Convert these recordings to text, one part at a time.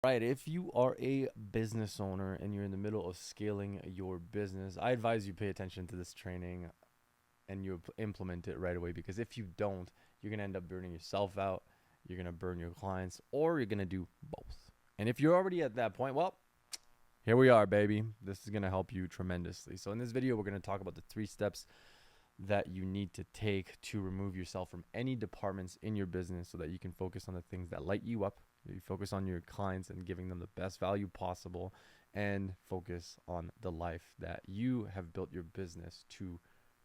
Right. If you are a business owner and you're in the middle of scaling your business, I advise you pay attention to this training and you implement it right away, because if you don't, you're going to end up burning yourself out, you're going to burn your clients, or you're going to do both. And if you're already at that point, well, here we are, baby. This is going to help you tremendously. So in this video, we're going to talk about the 3 steps that you need to take to remove yourself from any departments in your business so that you can focus on the things that light you up. You focus on your clients and giving them the best value possible, and focus on the life that you have built your business to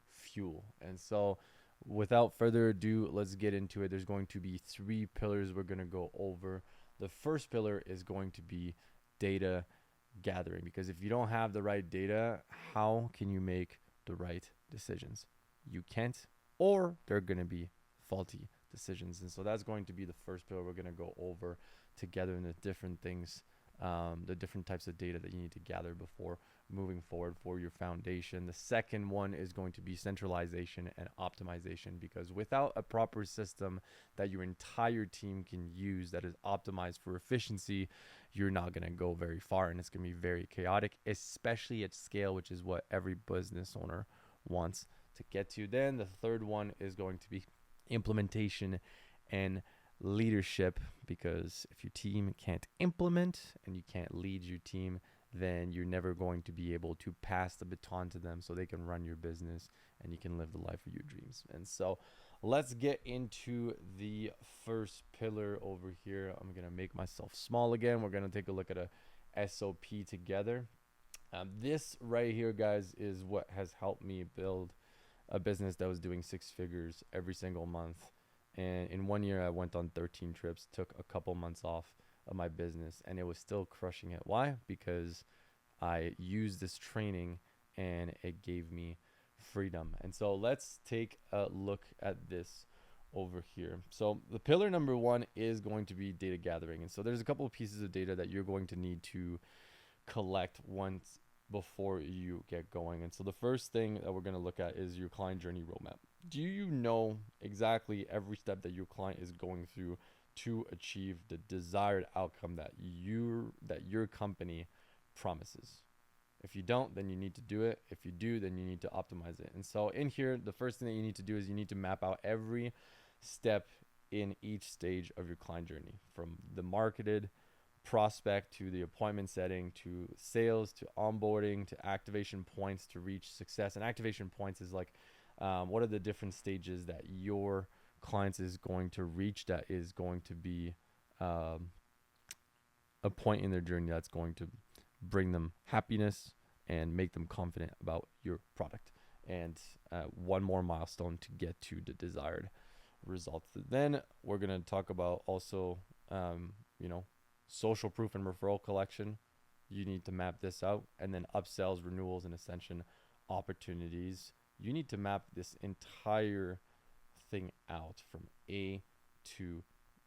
fuel. And so, without further ado, let's get into it. There's going to be 3 pillars we're going to go over. The first pillar is going to be data gathering, because if you don't have the right data, how can you make the right decisions? You can't, or they're going to be faulty decisions. And so that's going to be the first pillar we're going to go over together, in the different things, the different types of data that you need to gather before moving forward for your foundation. The second one is going to be centralization and optimization, because without a proper system that your entire team can use that is optimized for efficiency, you're not going to go very far, and it's going to be very chaotic, especially at scale, which is what every business owner wants to get to. Then the third one is going to be implementation and leadership, because if your team can't implement and you can't lead your team, then you're never going to be able to pass the baton to them so they can run your business and you can live the life of your dreams. And so let's get into the first pillar over here. I'm going to make myself small again. We're going to take a look at a SOP together. This right here, guys, is what has helped me build a business that was doing 6 figures every single month. And in 1 year, I went on 13 trips, took a couple months off of my business, and it was still crushing it. Why? Because I used this training and it gave me freedom. And so let's take a look at this over here. So the pillar number 1 is going to be data gathering. And so there's a couple of pieces of data that you're going to need to collect once before you get going. And so the first thing that we're going to look at is your client journey roadmap. Do you know exactly every step that your client is going through to achieve the desired outcome that your company promises? If you don't, then you need to do it. If you do, then you need to optimize it. And so in here, the first thing that you need to do is you need to map out every step in each stage of your client journey, from the marketed prospect to the appointment setting to sales to onboarding to activation points to reach success. And activation points is like, what are the different stages that your clients is going to reach that is going to be a point in their journey that's going to bring them happiness and make them confident about your product, and one more milestone to get to the desired results. Then we're going to talk about also social proof and referral collection. You need to map this out. And then upsells, renewals, and ascension opportunities. You need to map this entire thing out from A to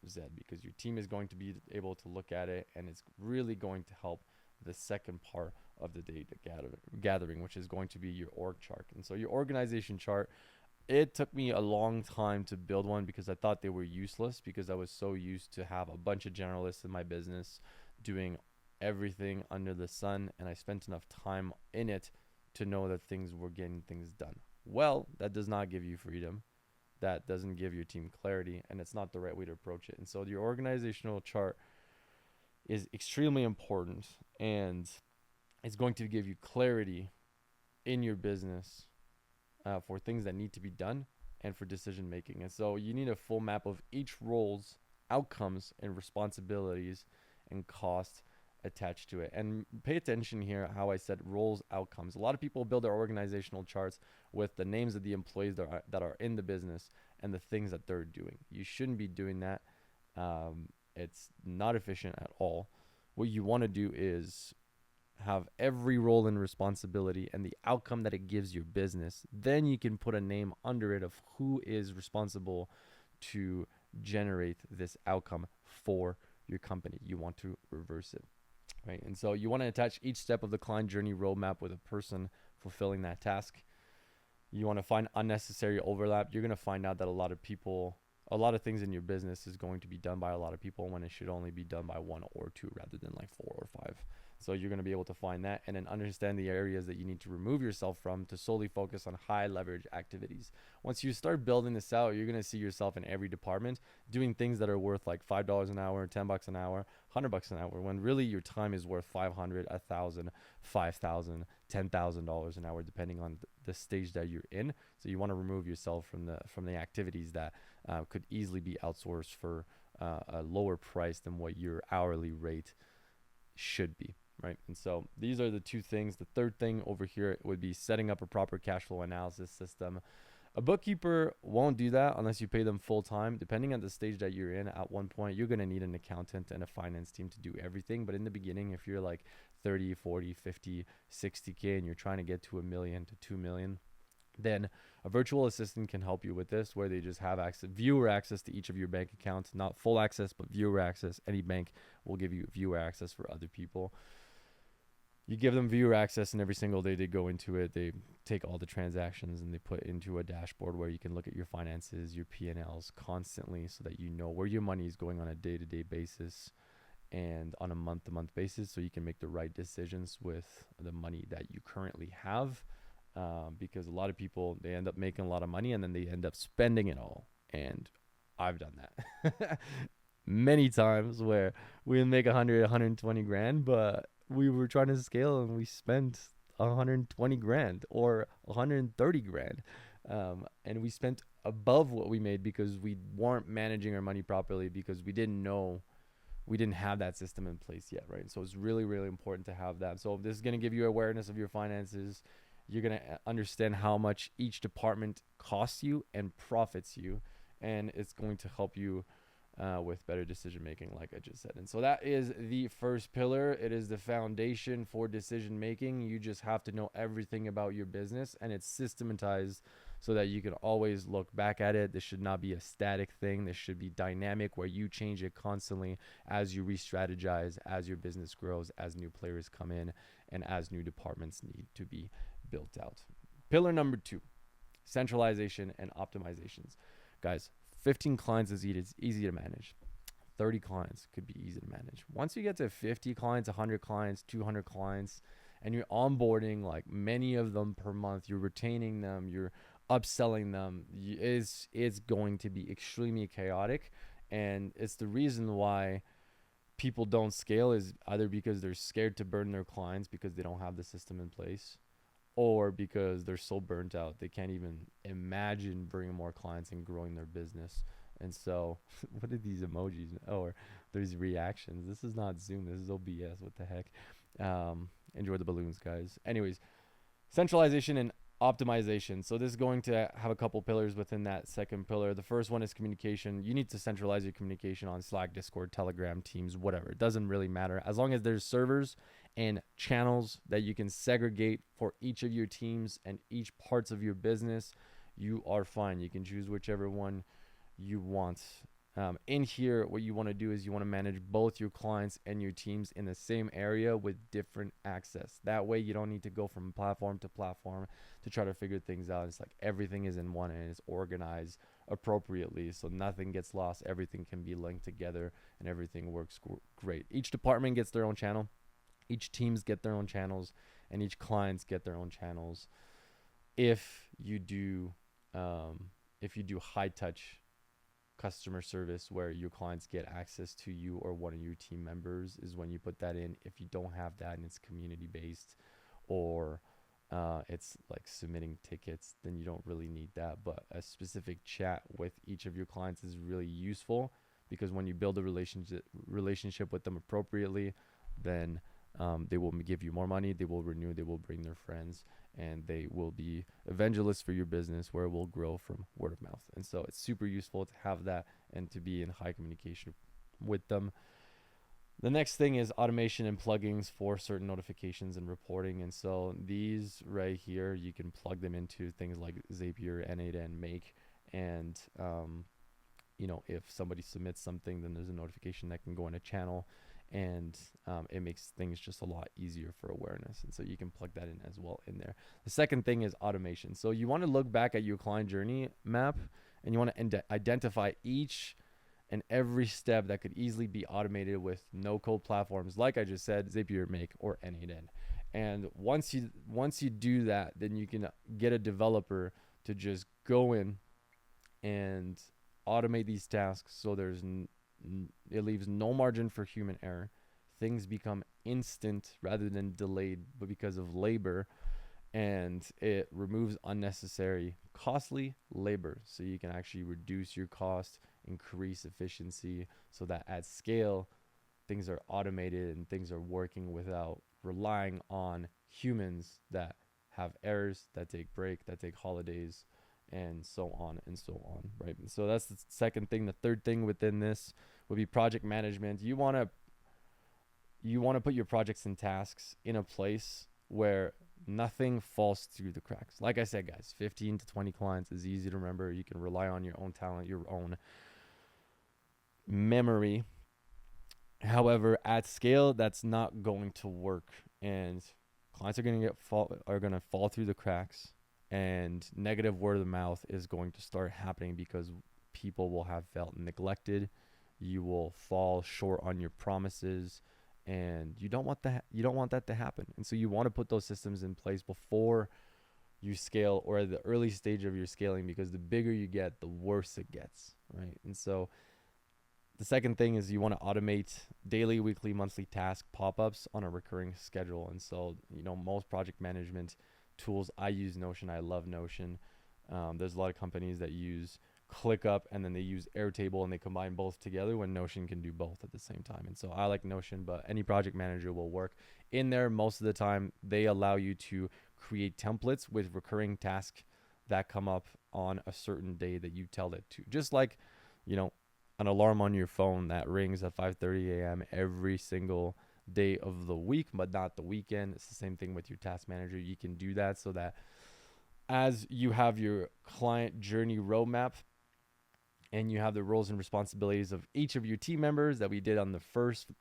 Z, because your team is going to be able to look at it, and it's really going to help the second part of the data gathering, which is going to be your org chart. And so your organization chart, it took me a long time to build one, because I thought they were useless, because I was so used to have a bunch of generalists in my business doing everything under the sun, and I spent enough time in it to know that things were getting things done. Well, that does not give you freedom. That doesn't give your team clarity, and it's not the right way to approach it. And so your organizational chart is extremely important, and it's going to give you clarity in your business for things that need to be done and for decision making. And so you need a full map of each role's outcomes and responsibilities and costs attached to it. And pay attention here how I said roles, outcomes. A lot of people build their organizational charts with the names of the employees that are in the business and the things that they're doing. You shouldn't be doing that. It's not efficient at all. What you want to do is have every role and responsibility and the outcome that it gives your business. Then you can put a name under it of who is responsible to generate this outcome for your company. You want to reverse it, right? And so you want to attach each step of the client journey roadmap with a person fulfilling that task. You want to find unnecessary overlap. You're going to find out that a lot of people a lot of things in your business is going to be done by a lot of people when it should only be done by one or two rather than like four or five. So you're going to be able to find that and then understand the areas that you need to remove yourself from to solely focus on high leverage activities. Once you start building this out, you're going to see yourself in every department doing things that are worth like $5 an hour, $10 an hour, $100 an hour, when really your time is worth 500, 1,000, 5,000, $10,000 an hour, depending on the stage that you're in. So you want to remove yourself from the activities that could easily be outsourced for a lower price than what your hourly rate should be, right? And so these are the two things. The third thing over here would be setting up a proper cash flow analysis system. A bookkeeper won't do that unless you pay them full time. Depending on the stage that you're in, at one point, you're going to need an accountant and a finance team to do everything. But in the beginning, if you're like 30, 40, 50, 60K and you're trying to get to $1 million to 2 million, then a virtual assistant can help you with this, where they just have viewer access to each of your bank accounts, not full access, but viewer access. Any bank will give you viewer access for other people. You give them viewer access, and every single day they go into it, they take all the transactions and they put into a dashboard where you can look at your finances, your P&Ls constantly, so that you know where your money is going on a day-to-day basis and on a month-to-month basis, so you can make the right decisions with the money that you currently have. Because a lot of people, they end up making a lot of money and then they end up spending it all. And I've done that many times, where we make 100, 120 grand, but we were trying to scale and we spent 120 grand or 130 grand. And we spent above what we made because we weren't managing our money properly, because we didn't have that system in place yet, right? So it's really, really important to have that. So this is going to give you awareness of your finances. You're going to understand how much each department costs you and profits you, and it's going to help you with better decision making, like I just said. And so that is the first pillar. It is the foundation for decision making. You just have to know everything about your business, and it's systematized so that you can always look back at it. This should not be a static thing. This should be dynamic, where you change it constantly as you re-strategize, as your business grows, as new players come in, and as new departments need to be built out. Pillar number 2, centralization and optimizations. Guys, 15 clients is easy to manage. 30 clients could be easy to manage. Once you get to 50 clients, 100 clients, 200 clients, and you're onboarding like many of them per month, you're retaining them, you're upselling them, it's going to be extremely chaotic. And it's the reason why people don't scale, is either because they're scared to burn their clients because they don't have the system in place, or because they're so burnt out they can't even imagine bringing more clients and growing their business. And so what are these emojis? Or there's reactions. This is not Zoom, this is OBS. What the heck? Enjoy the balloons, guys. Anyways, centralization and optimization. So this is going to have a couple pillars within that second pillar. The first one is communication. You need to centralize your communication on Slack, Discord, Telegram, Teams, whatever. It doesn't really matter, as long as there's servers and channels that you can segregate for each of your teams and each parts of your business. You are fine. You can choose whichever one you want. In here, what you want to do is you want to manage both your clients and your teams in the same area with different access. That way you don't need to go from platform to platform to try to figure things out. It's like everything is in one and it's organized appropriately, so nothing gets lost. Everything can be linked together and everything works great. Each department gets their own channel, each teams get their own channels, and each clients get their own channels. If you do high touch customer service where your clients get access to you or one of your team members, is when you put that in. If you don't have that and it's community based, or it's like submitting tickets, then you don't really need that. But a specific chat with each of your clients is really useful, because when you build a relationship with them appropriately, then they will give you more money, they will renew, they will bring their friends, and they will be evangelists for your business, where it will grow from word of mouth. And so it's super useful to have that and to be in high communication with them. The next thing is automation and plugins for certain notifications and reporting. And so these right here, you can plug them into things like Zapier, N8, and Make. And, if somebody submits something, then there's a notification that can go in a channel. And it makes things just a lot easier for awareness. And so you can plug that in as well in there. The second thing is automation. So you want to look back at your client journey map and you want to identify each and every step that could easily be automated with no code platforms, like I just said, Zapier, Make, or N8N. And once you do that, then you can get a developer to just go in and automate these tasks, so it leaves no margin for human error. Things become instant rather than delayed, but because of labor, and it removes unnecessary costly labor, so you can actually reduce your cost, increase efficiency, so that at scale things are automated and things are working without relying on humans that have errors, that take break, that take holidays, and so on and so on, right? And so that's the second thing. The third thing within this would be project management. You want to put your projects and tasks in a place where nothing falls through the cracks. Like I said, guys, 15 to 20 clients is easy to remember. You can rely on your own talent, your own memory. However, at scale, that's not going to work, and clients are going to fall through the cracks, and negative word of mouth is going to start happening because people will have felt neglected. You will fall short on your promises, and you don't want that to happen. And so you want to put those systems in place before you scale, or at the early stage of your scaling, because the bigger you get, the worse it gets, right? And so the second thing is you want to automate daily, weekly, monthly task pop-ups on a recurring schedule. And so, most project management tools, I use Notion. I love Notion. There's a lot of companies that use ClickUp, and then they use Airtable, and they combine both together, when Notion can do both at the same time. And so I like Notion, but any project manager will work in there. Most of the time, they allow you to create templates with recurring tasks that come up on a certain day that you tell it to. Just like, an alarm on your phone that rings at 5:30 a.m. every single day of the week, but not the weekend. It's the same thing with your task manager. You can do that so that as you have your client journey roadmap, and you have the roles and responsibilities of each of your team members that we did on the first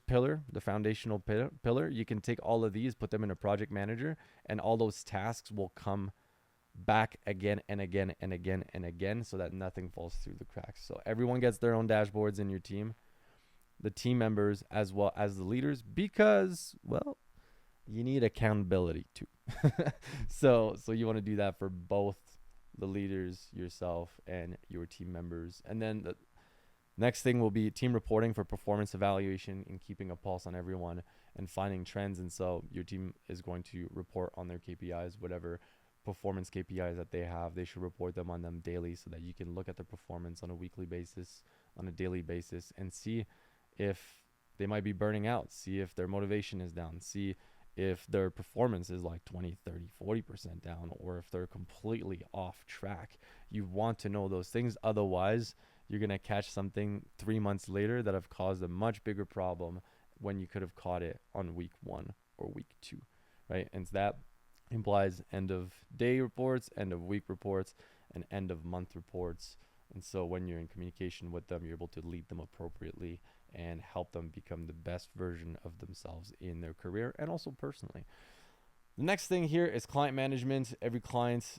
pillar, the foundational pillar, you can take all of these, put them in a project manager, and all those tasks will come back again and again and again and again, so that nothing falls through the cracks. So everyone gets their own dashboards in your team, the team members as well as the leaders, because, well, you need accountability too. So you want to do that for both the leaders, yourself, and your team members. And then the next thing will be team reporting for performance evaluation and keeping a pulse on everyone and finding trends. And so your team is going to report on their KPIs, whatever performance KPIs that they have. They should report them on them daily, so that you can look at their performance on a weekly basis, on a daily basis, and see if they might be burning out, see if their motivation is down, see if their performance is like 20, 30, 40% down, or if they're completely off track. You want to know those things. Otherwise, you're going to catch something 3 months later that have caused a much bigger problem when you could have caught it on week 1 or week 2, right? And that implies end of day reports, end of week reports, and end of month reports. And so when you're in communication with them, you're able to lead them appropriately and help them become the best version of themselves in their career and also personally. The next thing here is client management. Every client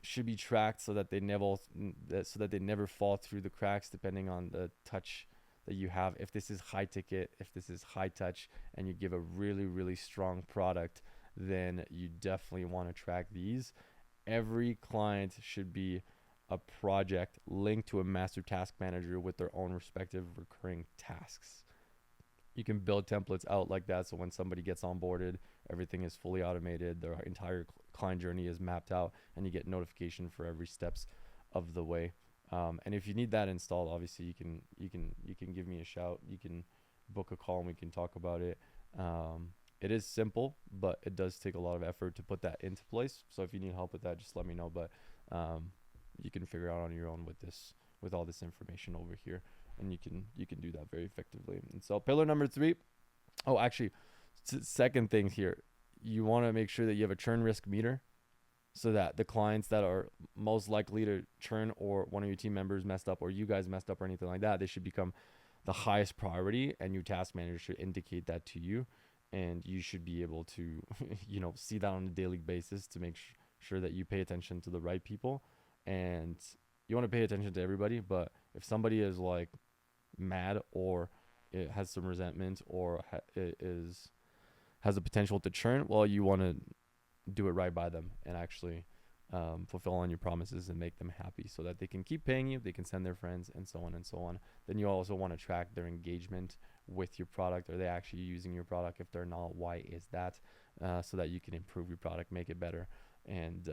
should be tracked so that they never fall through the cracks, depending on the touch that you have. If this is high ticket, if this is high touch, and you give a really, really strong product, then you definitely want to track these. Every client should be a project linked to a master task manager with their own respective recurring tasks. You can build templates out like that, so when somebody gets onboarded, everything is fully automated, their entire client journey is mapped out, and you get notification for every steps of the way. And if you need that installed, obviously you can give me a shout. You can book a call and we can talk about it. It is simple, but it does take a lot of effort to put that into place. So if you need help with that, just let me know. But you can figure out on your own with all this information over here, and you can do that very effectively. And so pillar number 3, second thing here, you want to make sure that you have a churn risk meter, so that the clients that are most likely to churn, or one of your team members messed up, or you guys messed up, or anything like that, they should become the highest priority, and your task manager should indicate that to you, and you should be able to see that on a daily basis to make sure that you pay attention to the right people and you want to pay attention to everybody. But if somebody is like mad, or it has some resentment, or it is has the potential to churn, well, you want to do it right by them and actually fulfill on your promises and make them happy so that they can keep paying you, they can send their friends, and so on and so on. Then you also want to track their engagement with your product. Are they actually using your product? If they're not, why is that? So that you can improve your product, make it better, and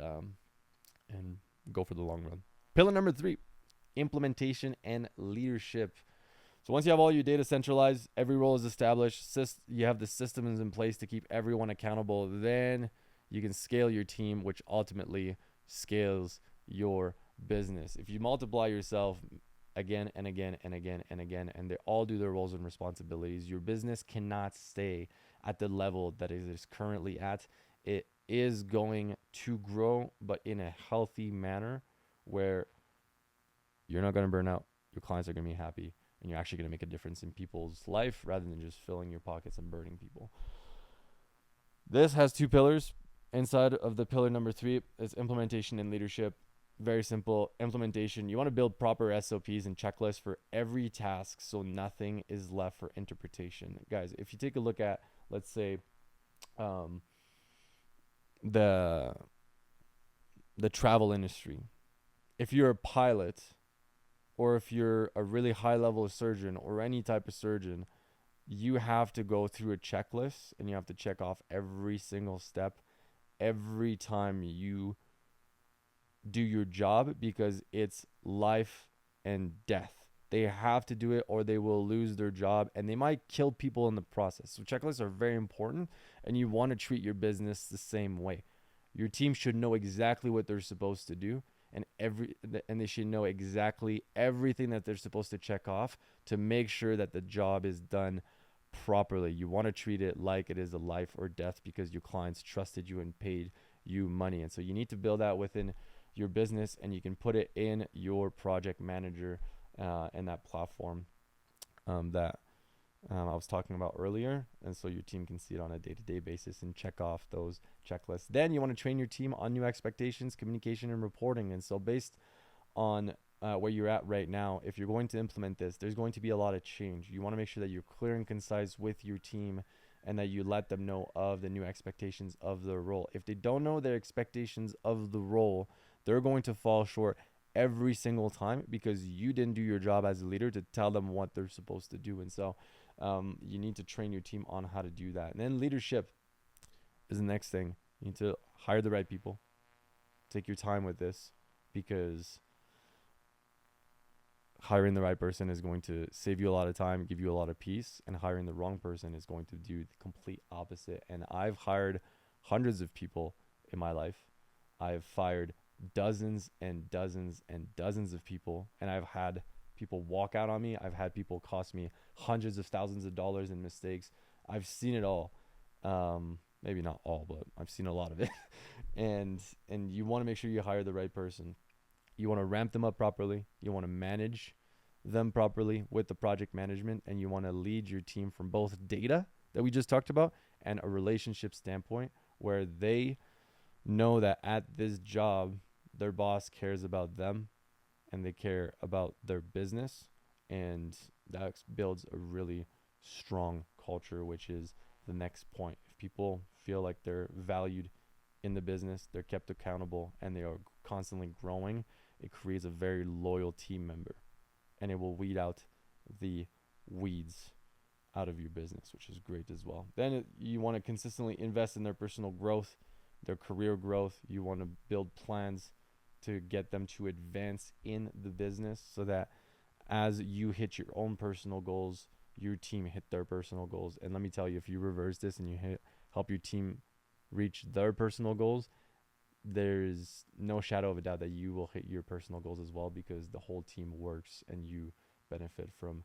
go for the long run. Pillar number 3, implementation and leadership. So once you have all your data centralized, every role is established, you have the systems in place to keep everyone accountable, then you can scale your team, which ultimately scales your business. If you multiply yourself again and again and again and again, and they all do their roles and responsibilities, your business cannot stay at the level that it is currently at. It is going to grow, but in a healthy manner where you're not going to burn out, your clients are going to be happy, and you're actually going to make a difference in people's life rather than just filling your pockets and burning people. This has 2 pillars. Inside of the pillar number 3 is implementation and leadership. Very simple. Implementation, you want to build proper SOPs and checklists for every task so nothing is left for interpretation. Guys, if you take a look at, let's say, the travel industry, if you're a pilot, or if you're a really high level surgeon or any type of surgeon, you have to go through a checklist and you have to check off every single step every time you do your job, because it's life and death. They have to do it or they will lose their job, and they might kill people in the process. So checklists are very important, and you want to treat your business the same way. Your team should know exactly what they're supposed to do, and they should know exactly everything that they're supposed to check off to make sure that the job is done properly. You want to treat it like it is a life or death, because your clients trusted you and paid you money. And so you need to build that within your business, and you can put it in your project manager and that platform that I was talking about earlier. And so your team can see it on a day-to-day basis and check off those checklists. Then you want to train your team on new expectations, communication, and reporting. And so based on where you're at right now, if you're going to implement this, there's going to be a lot of change. You want to make sure that you're clear and concise with your team, and that you let them know of the new expectations of the role. If they don't know their expectations of the role, they're going to fall short every single time, because you didn't do your job as a leader to tell them what they're supposed to do. And so you need to train your team on how to do that. And then leadership is the next thing. You need to hire the right people. Take your time with this, because hiring the right person is going to save you a lot of time, give you a lot of peace, and hiring the wrong person is going to do the complete opposite. And I've hired hundreds of people in my life. I've fired dozens and dozens and dozens of people, and I've had people walk out on me. I've had people cost me hundreds of thousands of dollars in mistakes. I've seen it all. Maybe not all, but I've seen a lot of it. and you want to make sure you hire the right person. You want to ramp them up properly. You want to manage them properly with the project management, and you want to lead your team from both data that we just talked about and a relationship standpoint, where they know that at this job, their boss cares about them and they care about their business, and that builds a really strong culture, which is the next point. If people feel like they're valued in the business, they're kept accountable, and they are constantly growing, it creates a very loyal team member, and it will weed out the weeds out of your business, which is great as well. Then you want to consistently invest in their personal growth, their career growth. You want to build plans to get them to advance in the business, so that as you hit your own personal goals, your team hit their personal goals. And let me tell you, if you reverse this and you help your team reach their personal goals, there's no shadow of a doubt that you will hit your personal goals as well, because the whole team works and you benefit from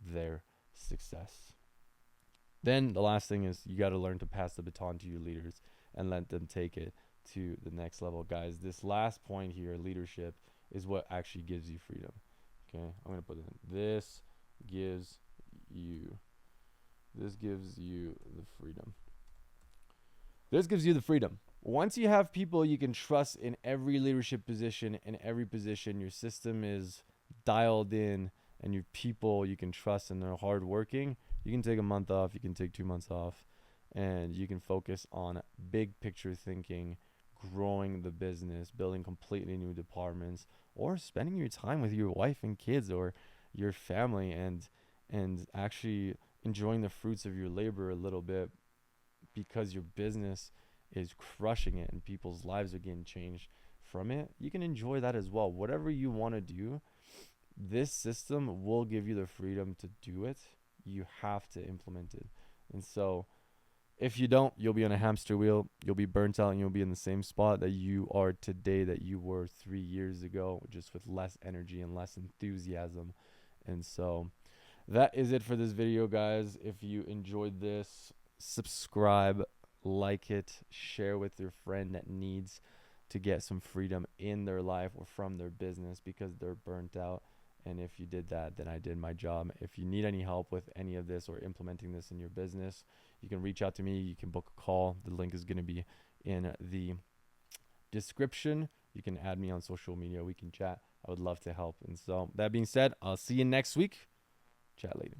their success. Then the last thing is, you got to learn to pass the baton to your leaders and let them take it to the next level. Guys, this last point here, leadership, is what actually gives you freedom. Okay, I'm going to put in, this gives you the freedom. This gives you the freedom. Once you have people you can trust in every leadership position, in every position, your system is dialed in, and your people you can trust and they're hardworking, you can take a month off, you can take 2 months off, and you can focus on big picture thinking, growing the business, building completely new departments, or spending your time with your wife and kids or your family, and actually enjoying the fruits of your labor a little bit, because your business is crushing it and people's lives are getting changed from it. You can enjoy that as well. Whatever you want to do, this system will give you the freedom to do it. You have to implement it. And so if you don't, you'll be on a hamster wheel, you'll be burnt out, and you'll be in the same spot that you are today, that you were 3 years ago, just with less energy and less enthusiasm. And so that is it for this video, guys. If you enjoyed this, subscribe, like it, share with your friend that needs to get some freedom in their life or from their business because they're burnt out. And if you did that, then I did my job. If you need any help with any of this or implementing this in your business, you can reach out to me. You can book a call. The link is going to be in the description. You can add me on social media. We can chat. I would love to help. And so that being said, I'll see you next week. Chat later.